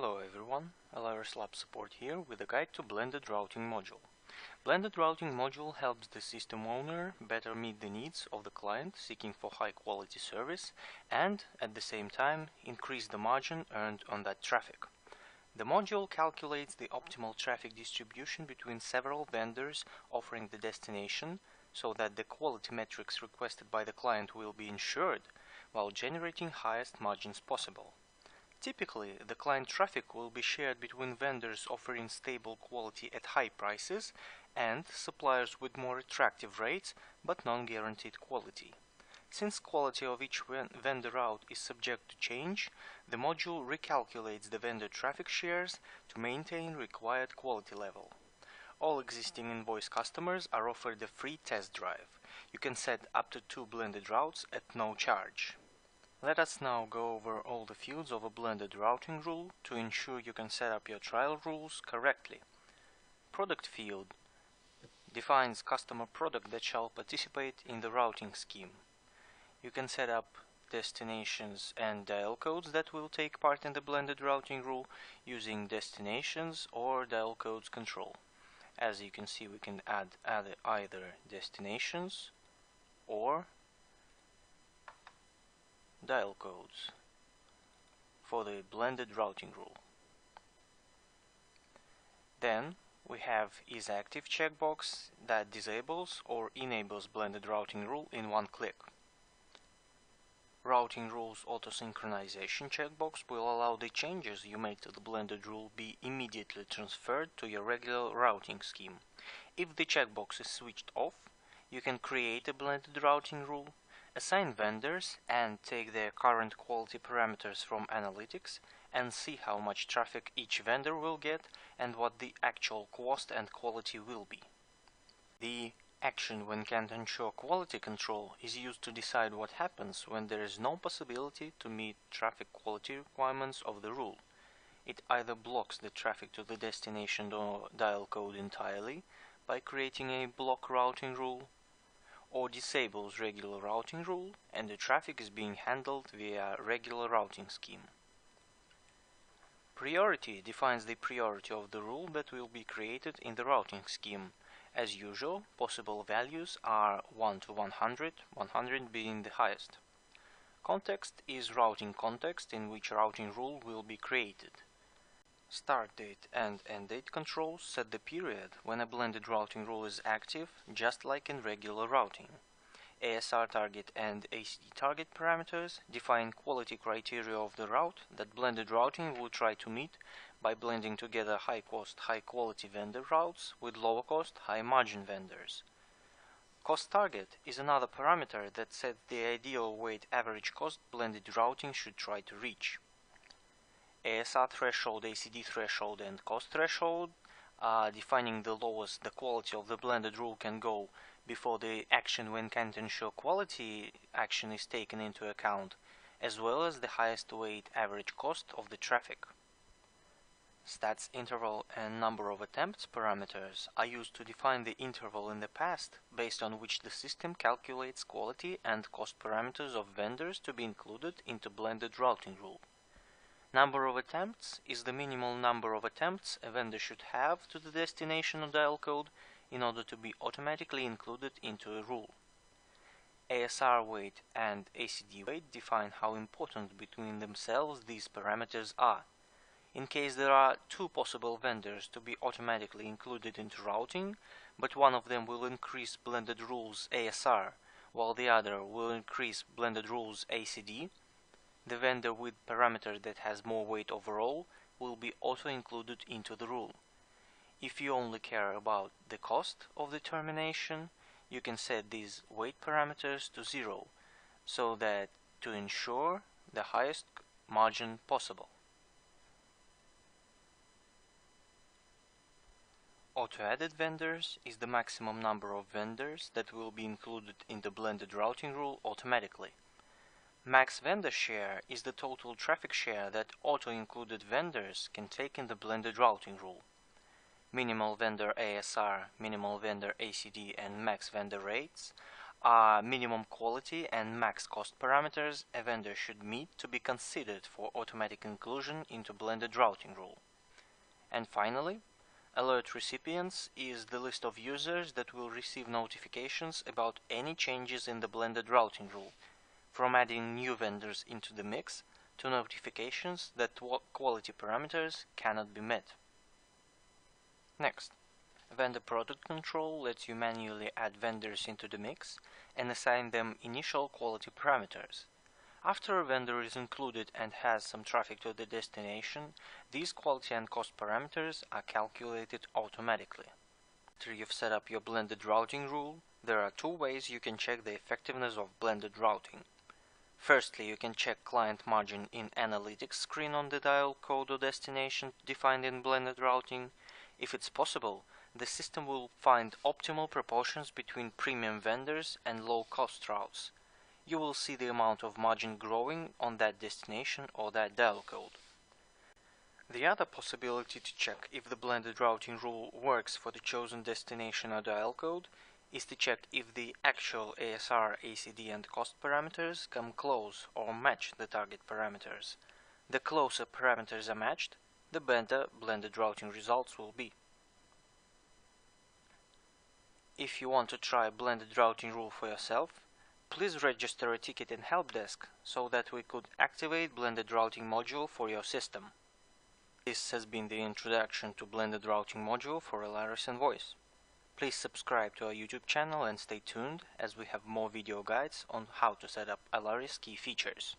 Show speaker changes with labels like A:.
A: Hello everyone, LRS Lab Support here with a guide to Blended Routing Module. Blended Routing Module helps the system owner better meet the needs of the client seeking for high quality service and, at the same time, increase the margin earned on that traffic. The module calculates the optimal traffic distribution between several vendors offering the destination so that the quality metrics requested by the client will be ensured while generating highest margins possible. Typically, the client traffic will be shared between vendors offering stable quality at high prices and suppliers with more attractive rates but non-guaranteed quality. Since quality of each vendor route is subject to change, the module recalculates the vendor traffic shares to maintain required quality level. All existing invoice customers are offered a free test drive. You can set up to 2 blended routes at no charge. Let us now go over all the fields of a blended routing rule to ensure you can set up your trial rules correctly. Product field defines customer product that shall participate in the routing scheme. You can set up destinations and dial codes that will take part in the blended routing rule using destinations or dial codes control. As you can see, we can add either destinations or dial codes for the blended routing rule. Then we have isActive checkbox that disables or enables blended routing rule in one click. Routing rules auto-synchronization checkbox will allow the changes you make to the blended rule be immediately transferred to your regular routing scheme. If the checkbox is switched off, you can create a blended routing rule, assign vendors and take their current quality parameters from analytics and see how much traffic each vendor will get and what the actual cost and quality will be. The action when can't ensure quality control is used to decide what happens when there is no possibility to meet traffic quality requirements of the rule. It either blocks the traffic to the destination or dial code entirely by creating a block routing rule, or disables regular routing rule and the traffic is being handled via regular routing scheme. Priority defines the priority of the rule that will be created in the routing scheme. As usual, possible values are 1 to 100, 100 being the highest. Context is routing context in which routing rule will be created. Start date and end date controls set the period when a blended routing rule is active, just like in regular routing. ASR target and ACD target parameters define quality criteria of the route that blended routing will try to meet by blending together high cost, high quality vendor routes with lower cost, high margin vendors. Cost target is another parameter that sets the ideal weight average cost blended routing should try to reach. ASR threshold, ACD threshold and cost threshold defining the lowest the quality of the blended rule can go before the action when can't ensure quality action is taken into account, as well as the highest weight average cost of the traffic. Stats interval and number of attempts parameters are used to define the interval in the past based on which the system calculates quality and cost parameters of vendors to be included into blended routing rule. Number of attempts is the minimal number of attempts a vendor should have to the destination or dial code in order to be automatically included into a rule. ASR weight and ACD weight define how important between themselves these parameters are. In case there are 2 possible vendors to be automatically included into routing, but one of them will increase blended rules ASR, while the other will increase blended rules ACD, the vendor with parameter that has more weight overall will be also included into the rule. If you only care about the cost of the termination, you can set these weight parameters to 0, so that to ensure the highest margin possible. Auto-added vendors is the maximum number of vendors that will be included in the blended routing rule automatically. Max vendor share is the total traffic share that auto-included vendors can take in the blended routing rule. Minimal vendor ASR, minimal vendor ACD and max vendor rates are minimum quality and max cost parameters a vendor should meet to be considered for automatic inclusion into blended routing rule. And finally, alert recipients is the list of users that will receive notifications about any changes in the blended routing rule, from adding new vendors into the mix to notifications that quality parameters cannot be met. Next, vendor product control lets you manually add vendors into the mix and assign them initial quality parameters. After a vendor is included and has some traffic to the destination, these quality and cost parameters are calculated automatically. After you've set up your blended routing rule, there are two ways you can check the effectiveness of blended routing. Firstly, you can check client margin in analytics screen on the dial code or destination defined in blended routing. If it's possible, the system will find optimal proportions between premium vendors and low-cost routes. You will see the amount of margin growing on that destination or that dial code. The other possibility to check if the blended routing rule works for the chosen destination or dial code is to check if the actual ASR, ACD and cost parameters come close or match the target parameters. The closer parameters are matched, the better blended routing results will be. If you want to try blended routing rule for yourself, please register a ticket in help desk so that we could activate blended routing module for your system. This has been the introduction to blended routing module for Alaris Envoice. Please subscribe to our YouTube channel and stay tuned as we have more video guides on how to set up Alaris key features.